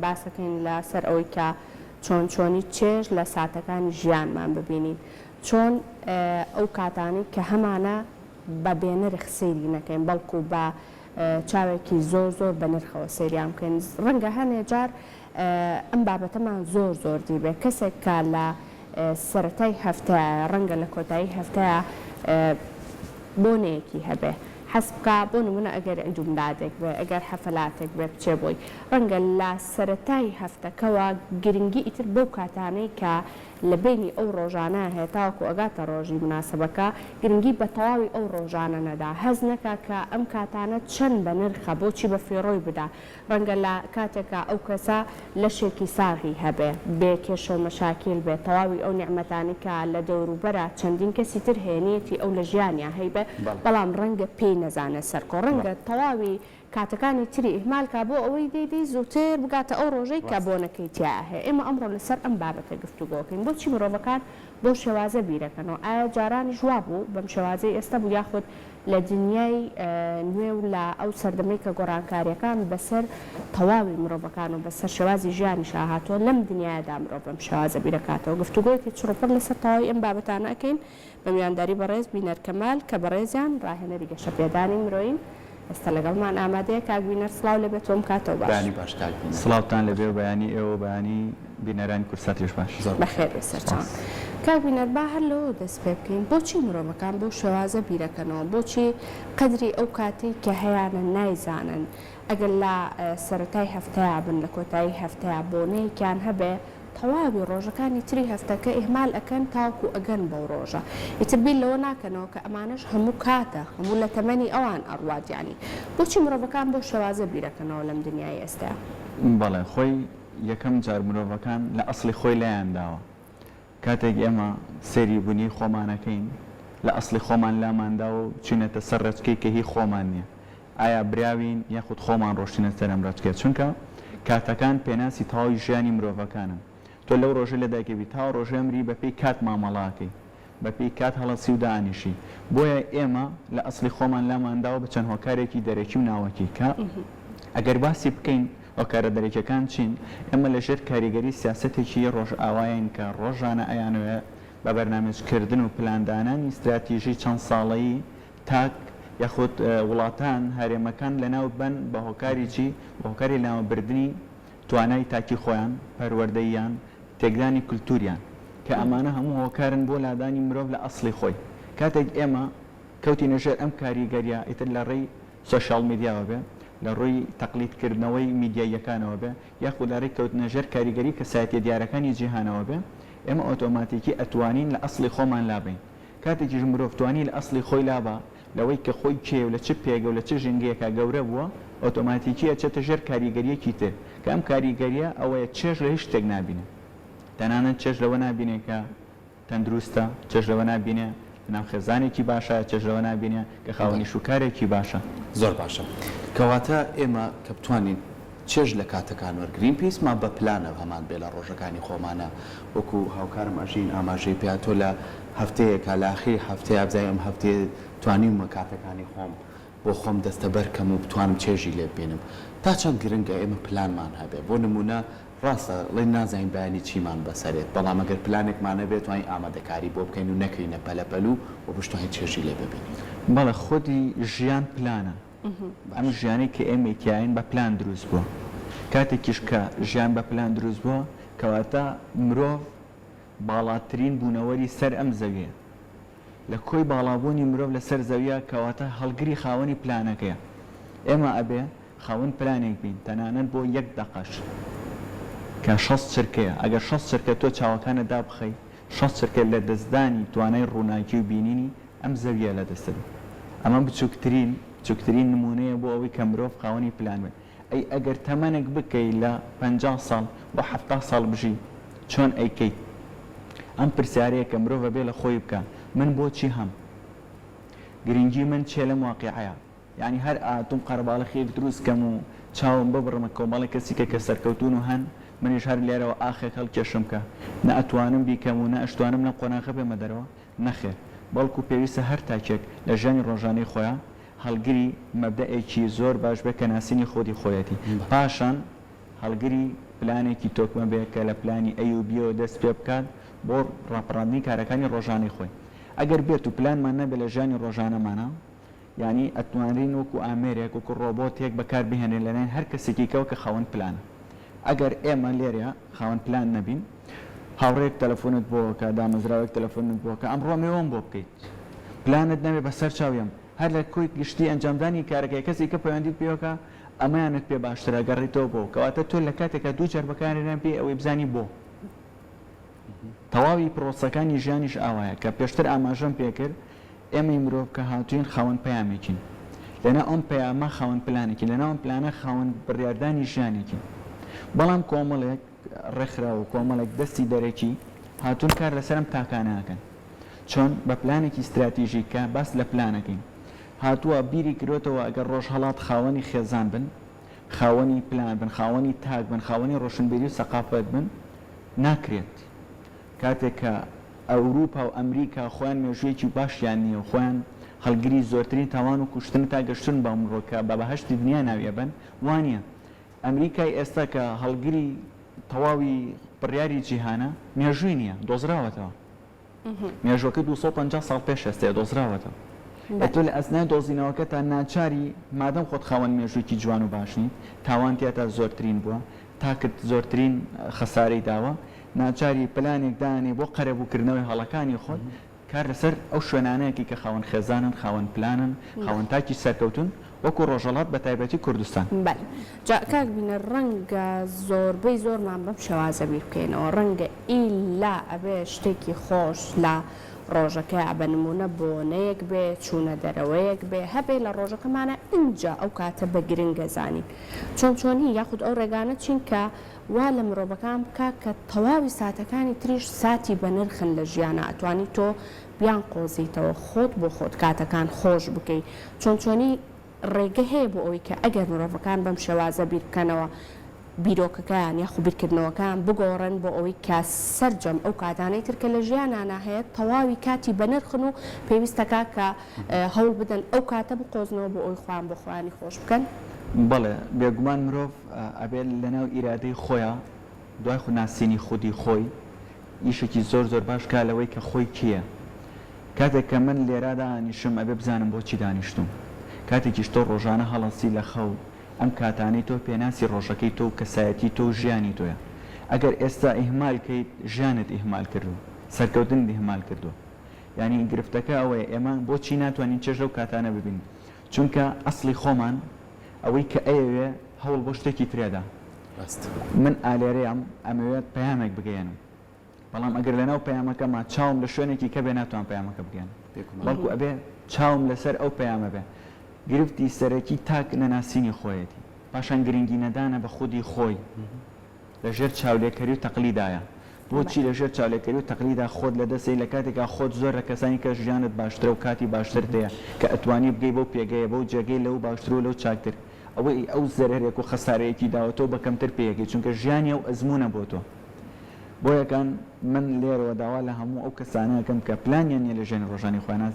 باسەکەین لەسەر ئەوەی کە چۆنی چێژ لە ساتەکانی ژیانمان ببینین چۆن ئەو کاتانی کە هەمانە بە بێنرخ سەیری نەکەین بەڵکو بە چاوێکی زۆر بە نرخەوە سەیریان بکەین ڕەنگە هەنێ جار ئەم بابەتەمان زۆر دی بێ کەسێک کە لە سەرەتای هەفتەیە ڕەنگە لە کۆتایی هەفتەیە بۆنەیەکی هەبێ حەز بکە بۆ نمونە ئەگەر ئەنجومدادێک بێ ئەگەر حەفەلاتێک بێ بچێ بۆی ڕەنگە لە سەرەتای هەفتەکەوە گرنگی ئیتر بەو کاتانەی کە لە بینی ئەو ڕۆژانە هەیە تاوەکو ئەگاتە ڕۆژی مناسبەکە گرنگی بە تەواوی ئەو ڕۆژانە نەدا هەز نەکا کە ئەم کاتانە چەند بە نرخە بۆچی بە فێڕۆی بدا ڕەنگە لە کاتێکە ئەو کەسە لەشێکی ساغی هەبێ بێ کێشە و مەشاکیل بێ تەواوی ئەو نیعمەتانی کە لە دەوروبەرە چەندین کەسی تر هێنیەتی ئەو لە ژیانیا هەیبێ بەڵام ڕەنگە پێی نەزانێت سەرکۆ ڕەنگە تەواوی کاتەکانی تری ئیهمالکە بۆ ئەوەی دەیدەی زووتر بگاتە ئەو ڕۆژەی کە بۆنەکەی تیا هەیە ئێمە ئەمڕۆ لەسەر ئەم بابەتە گفتوگۆکەین بۆچی مرۆڤەکان بۆ شێوازە بیرەکەنەوە ئایا جارانی ژوا بوو بەم شێوازەی ئێستا بوو یاخود لە دنیای نوێ و لە ئەو سەردەمەی کە گۆڕانکاریەکان بەسەر تەواوی مرۆڤەکان و بەسەر شێوازی ژیانی هاتووە لەم دنیادا مرۆڤ بەم شێوازە بیرەکاتەوە گفتوگۆیەکی چڕۆپڕ لەسەر تەواوی ئەم بابەتانە ئەکەین بە میوانداری بەڕێز بینەر کەمال کە بەڕێزیان ڕاهێنەری گەشەپێدانی مرۆین ئێستا لەگەڵمان ئامادەیە کاگوینەر سڵاو لەبێت تۆم کاتەوە باش سڵاوتان لەبێ بەیانی ئێوە بەیانی بینەرانی کورساتیش باش بەخێر سەرچاو کاگوینەر با هەر لەوە دەست پێ بکەین بۆچی مرۆڤەکان بۆ شێوازە بیرەکەنەوە بۆچی قەدری ئەو کاتی کە هەیەیانە نایزانن ئەگەر لە سەرەتای هەفتەیە بن لە کۆتایی هەفتەیە بۆنەیەکیان هەبێ تەواوی ڕۆژەکانی تری هەفتەکە ئیهمال ئەکەن تاوکو ئەگەن بەو ڕۆژە ئیتر بیر لەوە ناکەنەوە کە ئەمانش هەموو کاتە هەموو لە تەمەنی ئەوان ئەڕوادیانی بۆچی مرۆڤەکان بۆ شێوازە بیرەکەنەوە لەم دنیای ئێستا بەڵێ خۆی یەکەم جار مرۆڤەکان لە ئەسڵی خۆی لایانداوە کاتێک ئێمە سەیری بوونی خۆمانەکەین لە ئەسڵی خۆمان لامانداوە و چینەتە سەر ڕێچکەی کە هی خۆمان نییە ئایا براوین یاخود خۆمان ڕۆشتینە سەر ئەم ڕێچکێت چونکە کاتەکان پێناسی تەواوی ژیانی مرۆڤەکانن تۆ لەو ڕۆژە لە دایکەبی تا ڕۆژەمری بەپێی کات مامەڵاکەی بەپێی کات هەڵەسی و دانیشی بۆیە ئێمە لە ئەسڵی خۆمان لامانداوە بە چەند هۆکارێکی دەرەکی و ناوەکی کە ئەگەر باسی بکەین هۆکارە دەرەکیەکان چین ئێمە لەژێر کاریگەری سیاسەتێکی ڕۆژ ئاوایین کە ڕۆژانە ئەیانوێت بە بەرنامجکردن و پلاندانانی استراتیژی چەند ساڵەیی تاک یاخود وڵاتان هەرێمەکان لەناو بن بە هۆکاری چی بە هۆکاری ناوبردنی توانای تاکی خۆیان پەروەردەیان تێکدانی کولتوریان کە ئەمانە هەموو هۆکارن بۆ لادانی مرۆڤ لە ئەسڵی خۆی کاتێک ئێمە کەوتی نەژێر ئەم کاریگەریە ئیتر لە ڕێی سۆشیال میدیاوە بێ لە ڕووی تەقلیدکردنەوەی میدیاییەکانەوە بێ یاخود لە ڕێی کەوت نەژێر کاریگەری کەسایەتیە دیارەکانی جیهانەوە بێ ئێمە ئۆتۆماتیکی ئەتوانین لە ئەسڵی خۆمان لابین کاتێکیش مرۆڤ توانی لە ئەسڵی خۆی لابە لەوەی کە خۆی کێ و لە چ پێگە و لە چ ژنگەیەکە گەورە بووە ئۆتۆماتیکی ئەچێتە ژێر کاریگەریەکی تر کە ئەم کاریگەریە ئەوەیە چێژ لە هیچ شتێک نابینێ تەنانەت چێژ لەوە نابینێ کە تەندروستە چێژ لەوە نابینێ ناوخێزانێکی باشە چێژ لەوە نابینێ کە خاوەنی شوکارێکی باشە زۆر باشە کەواتە ئێمە کە بتوانین چێژ لە کاتەکان وەرگرین پێویستمان بە پلانە هەمان بێ لە ڕۆژەکانی خۆمانە وەکو هاوکارم ئەژین ئاماژەی پێاتۆ لە هەفتەیەکە لە ئاخری هەفتەیە بزای ئەم هەفتەیە توانیمە کاتەکانی خۆم بۆ خۆم دەستەبەرکەم و بتوانم چێژی لێ بێنم تا چەند گرنگە ئێمە پلانمان هەبێ بۆ نمونە ڕاستە لێ نازانین بەیانی چیمان بەسەرێت بەڵام ئەگەر پلانێکمانە بێت توانین ئامادەکاری بۆ بکەین و نەکەینە پەلەپەل و بشتوانین چێژی لێ ببینین بەڵێ خۆی ژیان پلانە ئەم ژیانەی کە ئێمە تیاین بە پلان دروست بووە کاتێکیش کە ژیان بە پلان دروست بووە کەواتە مرۆڤ باڵاترین بوونەوەری سەر ئەم زەویە لە کۆی باڵابوونی مرۆڤ لەسەر زەویە کەواتە هەڵگری خاوەنی پلانەکەیە ئێمە ئەبێ خاوەن پلانێک بین تەنانەت بۆ یەک دەقەش کە 6 چرکەیە ئەگەر 6 چرکە تۆ چاوەکانت دابخەی 6 چرکە لە دەستدانی توانای ڕووناکی و بینینی ئەم زەویە لە دەستت ئەمە بچووکترین نمونەیە بۆ ئەوەی کە مرۆڤ خاوەنی پلان بێت ئەی ئەگەر تەمەنێک بکەی لە 50 ساڵ بۆ 70 ساڵ بژی چۆن ئەیکەیت ئەم پرسیارەیە کە مرۆڤ بێ لە خۆی بکە من بۆچی هەم گرنگی من چێ لەم واقعەیە یعنی هەر ئاتوم قەرەباڵەخێک دروست کەم و چاوم ببڕمە کۆمەڵی کەسیکە کە سەرکەوتون و هەن منیش هەر لێرەوە ئاخێک هەڵکێشم کە نە ئەتوانم بیکەم و نە ئەشتوانم لە قۆناغە بێمە دەرەوە نەخێر بەڵکو پێویستە هەر تاکێک لە ژیانی ڕۆژانەی خۆیان هەڵگری مەبدەئێکی زۆر باش بێ کە ناسینی خۆی خۆیەتی پاشان هەڵگری پلانێکی تۆکمە بێت کە لە پلانی ئەیوبیەوە دەست پێ بکات بۆ ڕاپەڕاندنی کارەکانی ڕۆژانەی خۆی ئەگەر بێت و پلانمان نەبێت لە ژیانی ڕۆژانەمانە یعنی ئەتوانین وەکو ئامێرێک وەکو ڕۆبۆتێک بەکار بهێنێن لەلایەن هەر کەسێکی کەوە کە خاوەن پلانە ئەگەر ئێمە لێرە خاوەن پلان نەبین هاوڕێک تەلەفۆنت بۆکە دامەزراوێک تەلەفۆنت بۆکە ئەمڕۆ میوەم بۆ بکەیت پلانت نەبێ بەسەر چاویم هەر لە کۆی گشتی ئەنجامدانی کارەکەی کەسی کە پەیوەندی پێوەکە ئەمەیانت پێ باشترە گەڕیتەوە بۆ کەواتە تۆ لە کاتێکە دوو جار بەکارێنان پێ ئەوەی بزانی بۆ تەواوی پرۆسەکانی ژیانیش ئاوایە کە پێشتر ئاماژەم پێکرد ئێمەی مرۆڤ کە هاتوین خاوەن پەیامێکین لەنا ئەم پەیامە خاوەن پلانێکی لەنا ئەم پلانە خاوەن بڕیاردانی ژیانێکی بەڵام کۆمەڵێک ڕێکخراوە کۆمەڵێک دەستی دەرەکی هاتوون کار لەسەرم تاکانەکەن چۆن بە پلانێکی استراتیژیکە باس لە پلانەکەین هاتووە بیری کرۆتەوە ئەگەر ڕۆژ هەڵات خاوەنی خێزان بن خاوەنی پلان بن خاوەنی تاک بن خاوەنی ڕۆشنبیری و سەقافەت بن ناکرێت کاتێک کە ئەوروپا و ئەمریکا خۆیان مێژوویەکی باشیان نییە و خۆیان هەڵگری زۆرترین تاوان و کوشتن تا گەشتن بە ئەمڕۆکە بە بەهەشتی دنیا ناویە بن وانە ئەمریکای ئێستا کە هەڵگری تەواوی بڕیاری جیهانە مێژووی نییە دۆزراوەتەوە مێژوەکە 250 ساڵ پێش ئێستا دۆزراوەتەوە تۆ لە ئەسنای دۆزینەوەکە تا ناچاری مادەم خۆت خاوەن مێژوویکی جوان و باشنی تاوان تێتا زۆرترین بووە تاکرد زۆرترین خەسارەی داوە ناچاری پلانێک دانێ بۆ قەرەبووکردنەوەی هەڵەکانی خۆت کار لەسەر ئەو شوێنانەیەکی کە خاوەن خێزانن خاوەن پلانن خاوەن تاکی سەرکەوتون وەکو ڕۆژەڵات بە تایبەتی کوردستان جا کاک بینە ڕەنگە زۆربەی زۆرمان بەم شێوازە بیر بکەینەوە ڕەنگە ئیلا ئەبێ شتێکی خۆش لە ڕۆژەکە بە نمونە بۆنەیەک بێ چوونە دەرەوەیەک بێ هەبێ لە ڕۆژەکەمانە اینجا ئەو کاتە بە گرنگە زانین چۆنی یاخود ئەو ڕێگانە چین کە وا لە مرۆڤەکان بکە کە تەواوی ساتەکانی تریش ساتی بە نرخن لە ژیانە ئەتوانی تۆ بیان قۆزیتەوە خۆت بۆ خۆت کاتەکان خۆش بکەیت چۆنی ڕێگە هەیە بۆ ئەوەی کە ئەگەر مرۆڤەکان بەم شێوازە بیر بکەنەوە بیرۆکەکان یاخو بیرکردنەوەکان بگۆڕن بۆ ئەوەی کە سەررجەم ئەو کاتانەی ترکە لە ژیانانە هەیە تەواوی کاتی بەنرخن و پێویستەکە کە هەوڵ بدەن ئەو کاتە بقۆزنەوە بۆ ئەوی خوان بۆ خوانی خۆش بکەن بەڵێ بێگومان مرۆڤ ئەبێت لەناو ئیرادەی خۆیان دوای خوناسیینی خودی خۆی ئیشێکی زۆر باش کا لەوەی کە خۆی کیە کاتێک کە من لێرادا ئانیشم ئەبێ بزانم بۆچی دانیشتم کاتێکیش تۆ ڕۆژانە هەڵەسی لە خەو ئەم کاتانەی تۆ پێناسی ڕۆژەکەی تۆ و کەسایەتی تۆ و ژیانی تۆیە ئەگەر ئێستا ئیهمالکەیت ژیانت ئیهمال کردو سەرکەوتن ئیهمال کردو یعنی گرفتەکە ئەوەیە ئێمە بۆچی ناتوانین چێژە و کاتانە ببین چونکە ئەسڵی خۆمان ئەوەی کە ئەیەوێ هەوڵ بۆ شتێکی ترێدا من ئالێرەیەم ئەمەوێت پەیامێک بگەێنم بەڵام ئەگەر لەناو پەیامەکەما چاوم لە شوێنێکی کە بێ ناتوان پەیامەکە بگەێن بەڵکو ئەبێ چاوم لەسەر ئەو پەیامە بێ گرفتی سەرەکی تاک نەناسینی خۆیەتی پاشان گرنگی نەدانە بە خودی خۆی لەژێر چاولێکەری و تەقلیدایە بۆچی لەژێر چاولێکەری و تەقلیدا خۆت لە دەسەی لە کاتێکا خۆت زۆر لە کەسانی کە ژیانت باشترە و کاتی باشتر دەیە کە ئەتوانی بگەی بەو پێگەیە بەو جێگەی لەو باشتر و لەو چاکتر ئەوەی ئەو زەرێک و خەسارەیەکی داوەتەوە بەکەمتر پێیەکەی چونکە ژیانی ئەو ئەزمونە بۆ تۆ بۆ یەکان من لێرەوە داوا لە هەموو ئەو کەسانەکەم کە پلانیان نیە لە ژێنی ڕۆژانی خۆیان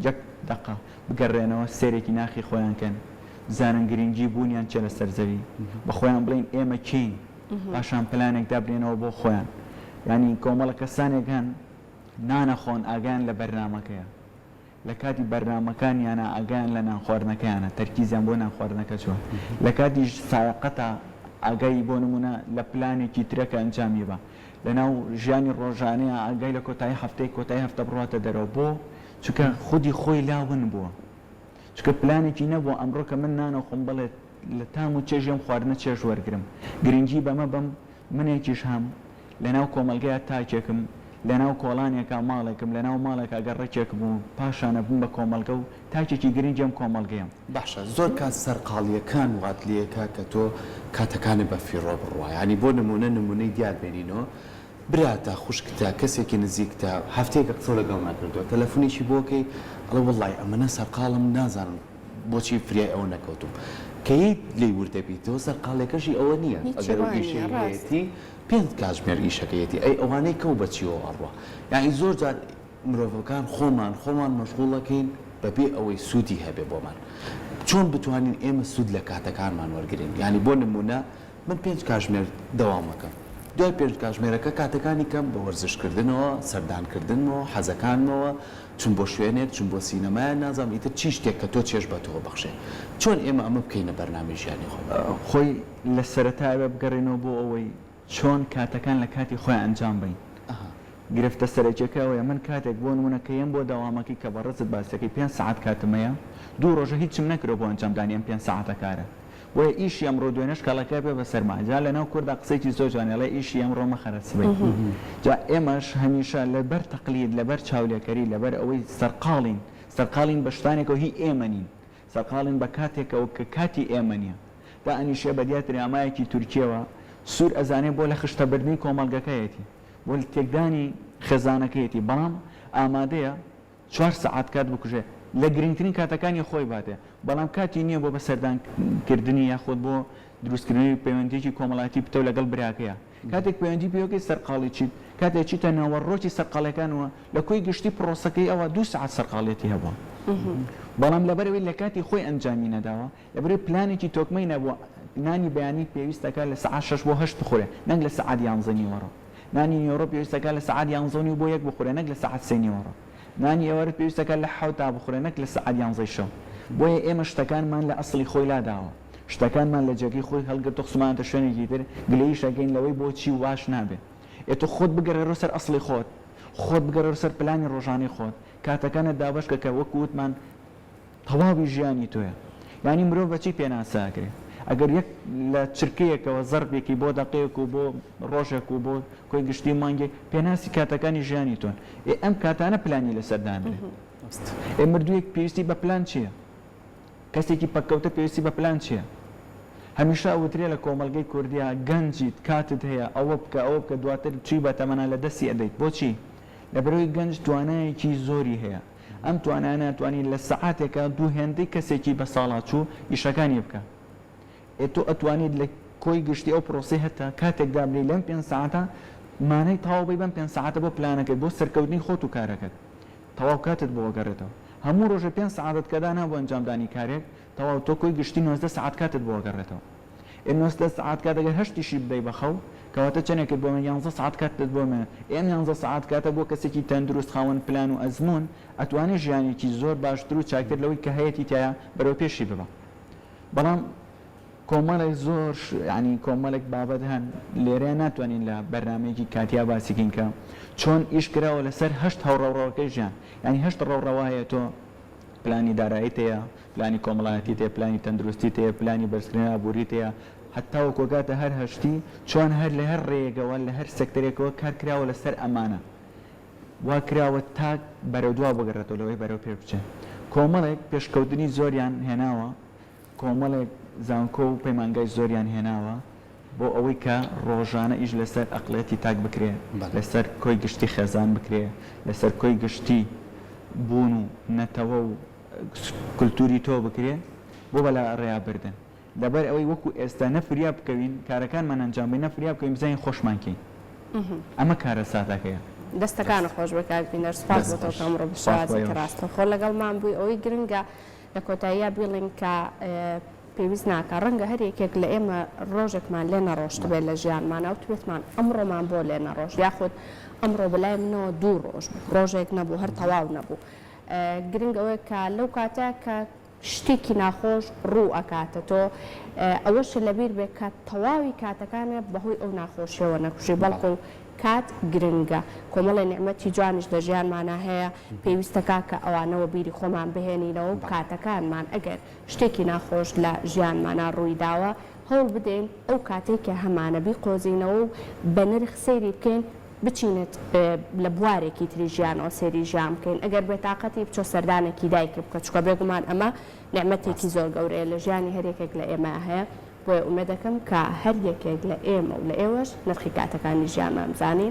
یەک دقه بگەڕێنەوە سێرێکی ناخی خۆیانکەن زانن گرنگی بوونیان چێ لە سەرزەوی بە خۆیان بڵین ئێمە کین پاشان پلانێک دابرێنەوە بۆ خۆیان ینی کۆمەڵە کەسانێک هەن نانەخۆن ئاگیان لە بەرنامەکەیە لە کاتی بەرنامەکانیانە ئاگیان لە نانخواردنەکەیانە تەرکیزیان بۆ نانخواردنەکە چوە لە کاتیش سایقەتە ئاگای بۆ نمونە لە پلانێکی ترەکە ئەنجامی بە لەناو ژیانی ڕۆژانەیە ئاگای لە کۆتایی هەفتەی کۆتایی هەفتە بڕاتە دەرەوە بۆ چونکە خودی خۆی لاون بووە چونکە پلانێکی نەبووە ئەمڕۆ کە من نانە خۆم بڵێت لە تام و چێژێم خواردنە چێژ وەرگرم گرنگی بەمە بم منێکیش هەم لەناو کۆمەلگەیە تاکێکم لەناو کۆڵانێکە ماڵێکم لەناو ماڵێک ئەگەر ڕێکێکم و پاشانە بووم بە کۆمەلگە و تاکێکی گرنگیم کۆمەلگەیەم باشە زۆر کات سەرقاڵیەکان وات لێکە کە تۆ کاتەکانی بە فیڕۆ بڕوە ینی بۆ نمونەی دیار بێنینەوە براتە خوشکتە کەسێکی نزیکتە هەفتەیەکە قسە لەگەڵ ناکردووە تەلەفۆنێکی بۆکەی ئەڵە وڵی ئەمەنە سەرقاڵم نازانم بۆچی فریای ئەوە نەکەوتم کەی لی وردەبییتەوە سەرقاڵێکەشی ئەوە نییە ئەگەر ئیشەیەتی پێنج کاتژمێر ئیشەکەیەتی ئەی ئەوانەی کەو بەچیەوە ئەڕوە یعنی زۆر جار مرۆڤەکان خۆمان مەشغوڵەکەین بەبێ ئەوەی سوودی هەبێ بۆمان چۆن بتوانین ئێمە سوود لە کاتەکانمان وەرگین ینی بۆ نمونە من 5 کاتژمێر دەوامەکەم دوای 5 کاتژمێرەکە کاتەکانی کەم بە وەرزشکردنەوە سەردانکردنەوە حەزەکانمەوە چون بۆ شوێنێک چون بۆ سینەمایە نازام ئیتر چی شتێک کە تۆ چێژ بە تۆ بەخشێ چۆن ئێمە ئەمە بکەینە بەرنامەی ژیانی خۆی لە سەرەتایە بگەڕێنەوە بۆ ئەوەی چۆن کاتەکان لە کاتی خۆی ئەنجام بین گرفتە سەرەکیەکەوەیە من کاتێک بۆ نمونەکەیم بۆ داوامەکەی کە بە ڕزت باسەکەی 5 ساعت کاتمەیە 2 ڕۆژە هیچم نەکرێت بۆ ئەنجامدانی ئەم 5 ساعتە کارە وە ئیشی ئەمڕۆ دوێنەش کاڵەکە پێ بە سەرماجا لەناو کووردا قسەیکی زۆر جوانێڵێ ئیشی ئەمڕۆ مەخەرەسبێت جا ئێمەش هەمیشە لەبەر تەقلید لەبەر چاولێکەری لەبەر ئەوەی سەرقاڵین بە شتانێکەوە هی ئێمە نین سەرقاڵین بە کاتێکەوە کە کاتی ئێمە نییە دا ئەنیشێ بە دیاتری ئامایەکی تورکیەوە سوور ئەزانێ بۆ لە خشتەبردنی کۆمەڵگەکەیەتی بۆ تێکدانی خێزانەکەیەتی بەڵام ئامادەیە 4 ساعت کات بکوژێ لە گرنگترین کاتەکانی خۆی باتێ بەڵام کاتی نییە بۆ بە سەردانکردنی یاخود بۆ دروستکردنی پەیوەندیکی کۆمەڵاتی پتە لەگەڵ براکەیە کاتێک پەیوەندی پێوەکەی سەرقاڵی چیت کاتێک چیتە ناوەڕۆکی سەرقاڵەکانەوە لە کۆی گشتی پرۆسەکەی ئەوە 2 ساعت سەرقاڵێتی هەبووە بەڵام لەبەرەوەی لە کاتی خۆی ئەنجامی نەداوە لەبەرەوەی پلانێکی تۆکمەی نەبووە نانی بەیانی پێویستەکە لە سعات 6 بۆ 8 بخورێ نەک لە سعات 11 وەڕۆ نانی نیوەڕۆ پێویستەکە لە سعات 11 بۆ 1 بخورێ نەک لە سعات 3 وەڕۆ نانی ئێوەرە پێویستەکە لە 7 تا بخورێ نەک لە سعات 11 شەو بۆیە ئێمە شتەکانمان لە ئەسڵی خۆی لاداوە شتەکانمان لە جێگەی خۆی هەڵگرتە خسمانتە شوێنێکی تر گلەیشەکەین لەوەی بۆچی واش نابێت ئێتە خۆت بگەڕێ سەر ئەسڵی خۆت بگەڕێ سەر پلانی ڕۆژانەی خۆت کاتەکانت دابەشکە کە وەکو وتمان تەواوی ژیانی تۆیە یعنی مرۆڤ بەچی پێناساکرێت ئەگەر یەک لە چرکەیەکەوە زەربێکی بۆ دەقەیەک و بۆ ڕۆژێک و بۆ کۆی گشتی مانگێک پێناسی کاتەکانی ژیانی تۆن ئەم کاتانە پلانی لەسەردانێت مردوویەک پێویستی بە پلان چییە کەسێکی پەکەوتە پێویستی بە پلان چییە هەمیشە وترێ لە کۆمەلگەی کوردیا گەنجیت کاتت هەیە ئەوە بکە ئەوە بکە دواتر چی بە تەمەنا لە دەستی ئەدەیت بۆچی لەبەرەوەی گەنج توانایەکی زۆری هەیە ئەم توانانە توانی لە سەعاتێکە دوو هێندەی کەسێکی بە ساڵات چوو ئیشەکانی بکە تۆ ئەتوانیت لە کۆی گشتی ئەو پرۆسی هەتا کاتێک دابلی لەم 5 ساعتە مانەی تەواوی بەم 5 ساعتە بۆ پلانەکەت بۆ سەرکەوتنی خۆت و کارەکەت تەواو کاتت بۆ وەگەڕێتەوە هەموو ڕۆژە 5 ساعتت کەدانا بۆ ئەنجامدانی کارێک تەواو تۆ کۆی گشتی 90 ساعت کاتت بۆ وەگەڕێتەوە 90 ساعت کات ئەگەر هەشتیشی بدەی بەخەو کەواتە چەندێکت بۆ 11 ساعت کاتت بۆ من 11 ساعت کاتە بۆ کەسێکی تەندروست خاوەن پلان و ئەزمون ئەتوانێت ژیانێکی زۆر باشتر و چاکتر لەوەی کە هەیەی تایە بەرەو پێشی ببە بەڵام کۆمەڵێک زۆر ینی کۆمەڵێک بابەت هەن لێرە ناتوانین لە بەرنمەیەکی کاتیا باسیکین کە چۆن ئیش کراوە لەسەر 8 هەوڕەوڕەوەکەی ژیان ینی 8 ڕەوڕەوایە تۆ پلانی دارایی تەیە پلانی کۆمەڵایەتی تێ پلانی تەندروستی تەیە پلانی بەرزکردن ئابووری تەیە حتا وەکۆگاتە هەر هەشتی چۆن هەر لە هەر ڕێگەوە لە هەر سەکتەرێکەوە کار کراوە لەسەر ئەمانە وا کراوە تا بەرەو دوا بگەڕێتەوە لەوەی بەرەو پێ بچێت کۆمەڵێک پێشکەوتنی زۆریان هێناوە کۆمەڵێک زانکۆ و پەیمانگای زۆریان هێناوە بۆ ئەوەی کە ڕۆژانە ئیش لەسەر ئەقلەتی تاک بکرێ لەسەر کۆی گشتی خێزان بکرێ لەسەر کۆی گشتی بوون و نەتەوە و کولتوری تۆ بکرێ بۆ بەلا ڕێیابردن لەبەر ئەوەی وەکو ئێستا نەفریا بکەوین کارەکانمان ئەنجامبین نەفریا بکەین بزانین خۆشمانکەین ئەمە کارە سادەکەیە دەستەکانە خۆش بکاتبینەر سپاس بۆ تۆ ئەمڕۆ بشازی کەڕاستە خۆ لەگەڵمان بووی ئەوەی گرنگە لە کۆتاییە بڵین کە پێویست ناکە ڕەنگە هەر یەکێک لە ئێمە ڕۆژێکمان لێ نەڕۆشت بێت لە ژیانمانە و توێتمان ئەمڕۆمان بۆ لێ نەڕۆژ یاخود ئەمڕۆ بەلای منەوە 2 ڕۆژ ڕۆژێک نەبوو هەر تەواو نەبوو گرنگ ئەوەیە کە لەو کاتە کە شتێکی ناخۆش ڕوو ئەکاتە تۆ ئەوەش لەبیر بێت کە تەواوی کاتەکانە بەهۆی ئەو ناخۆشیەوە نەکوژی بەڵکو کات گرنگە کۆمەڵی نعمەتی جوانیش لە ژیانمانە هەیە پێویستەکە کە ئەوانەوە بیری خۆمان بهێنینەوە و کاتەکانمان ئەگەر شتێکی ناخۆش لە ژیانمانە ڕووی داوە هەوڵ بدەین ئەو کاتێککە هەمانە بیقۆزینەوە و بە نرخ سەیری بکەین بچینێت لە بوارێکی تری ژیانەوە سێری ژیان بکەین ئەگەر بێتاقەتی بچۆ سەردانێکی دایک بکە چکە بێگومان ئەمە نعمەتێکی زۆر گەورەیە لە ژیانی هەرێکێک لە ئێمە هەیە بۆیە ئومێد دەکەم کە هەر یەکێک لە ئێمە و لە ئێوەش نرخی کاتەکانی ژیانمان بزانین